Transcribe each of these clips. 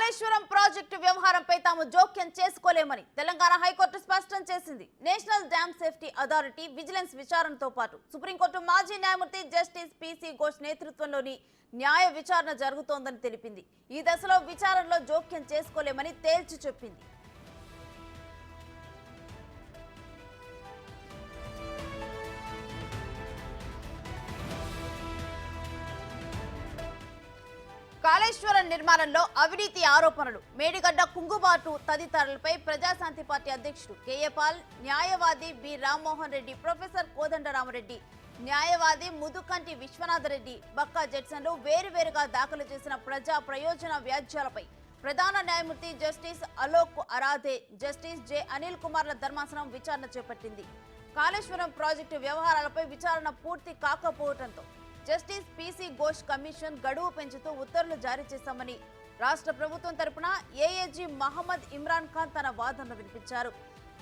Kaleshwaram project వ్యవహారంపై తాము జోక్యం చేసుకోలేమని తెలంగాణ హైకోర్టు స్పష్టం చేసింది. National dam safety authority vigilance విచారణతో పాటు సుప్రీంకోర్టు మాజీ న్యాయమూర్తి జస్టిస్ పీసీ ఘోష్ నేతృత్వంలోని న్యాయ విచారణ జరుగుతోందని తెలిపింది. ఈ దశలో విచారణలో జోక్యం చేసుకోలేమని తేల్చి చెప్పింది. కాళేశ్వరం నిర్మాణంలో అవినీతి ఆరోపణలు, మేడిగడ్డ కుంగుబాటు తదితరులపై ప్రజాశాంతి పార్టీ అధ్యక్షుడు కేఏ పాల్, న్యాయవాది బి రామ్మోహన్ రెడ్డి, ప్రొఫెసర్ కోదండరామరెడ్డి, న్యాయవాది ముదుకంటి విశ్వనాథరెడ్డి, బక్కా జడ్సన్లు వేరువేరుగా దాఖలు చేసిన ప్రజా ప్రయోజన వ్యాజ్యాలపై ప్రధాన న్యాయమూర్తి justice Alok Aradhe, justice J Anil కుమార్ల ధర్మాసనం విచారణ చేపట్టింది. కాళేశ్వరం ప్రాజెక్టు వ్యవహారాలపై విచారణ పూర్తి కాకపోవడంతో జస్టిస్ పీసీ ఘోష్ కమిషన్ గడువు పెంచుతూ ఉత్తర్వులు జారీ చేశామని రాష్ట్ర ప్రభుత్వం తరపున ఏఏజీ మహమ్మద్ ఇమ్రాన్ ఖాన్ తన వాదనలు వినిపించారు.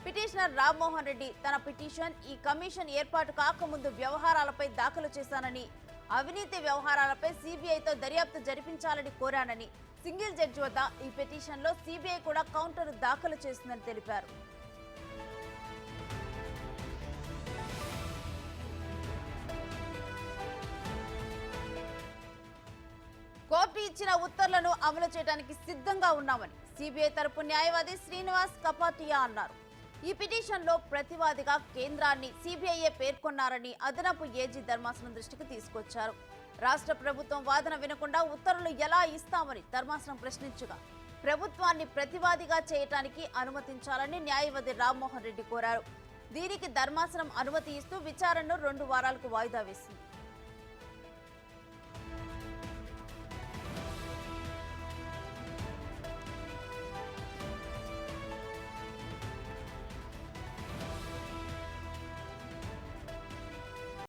పిటిషనర్ రామ్మోహన్ రెడ్డి తన పిటిషన్ ఈ కమిషన్ ఏర్పాటు కాకముందు వ్యవహారాలపై దాఖలు చేశానని, అవినీతి వ్యవహారాలపై సీబీఐతో దర్యాప్తు జరిపించాలని కోరానని, సింగిల్ జడ్జి వద్ద ఈ పిటిషన్లో సీబీఐ కూడా కౌంటర్ దాఖలు చేసిందని తెలిపారు. కోర్టు ఇచ్చిన ఉత్తర్వులను అమలు చేయడానికి సిద్ధంగా ఉన్నామని సీబీఐ తరపు న్యాయవాది శ్రీనివాస్ కపాటియా అన్నారు. ఈ పిటిషన్లో ప్రతివాదిగా కేంద్రాన్ని సీబీఐఏ పేర్కొన్నారని అదనపు ఏజీ ధర్మాసనం దృష్టికి తీసుకొచ్చారు. రాష్ట్ర ప్రభుత్వం వాదన వినకుండా ఉత్తర్వులు ఎలా ఇస్తామని ధర్మాసనం ప్రశ్నించగా ప్రభుత్వాన్ని ప్రతివాదిగా చేయటానికి అనుమతించాలని న్యాయవాది రామ్మోహన్ రెడ్డి కోరారు. దీనికి ధర్మాసనం అనుమతి ఇస్తూ విచారణను 2 వారాలకు వాయిదా వేసింది.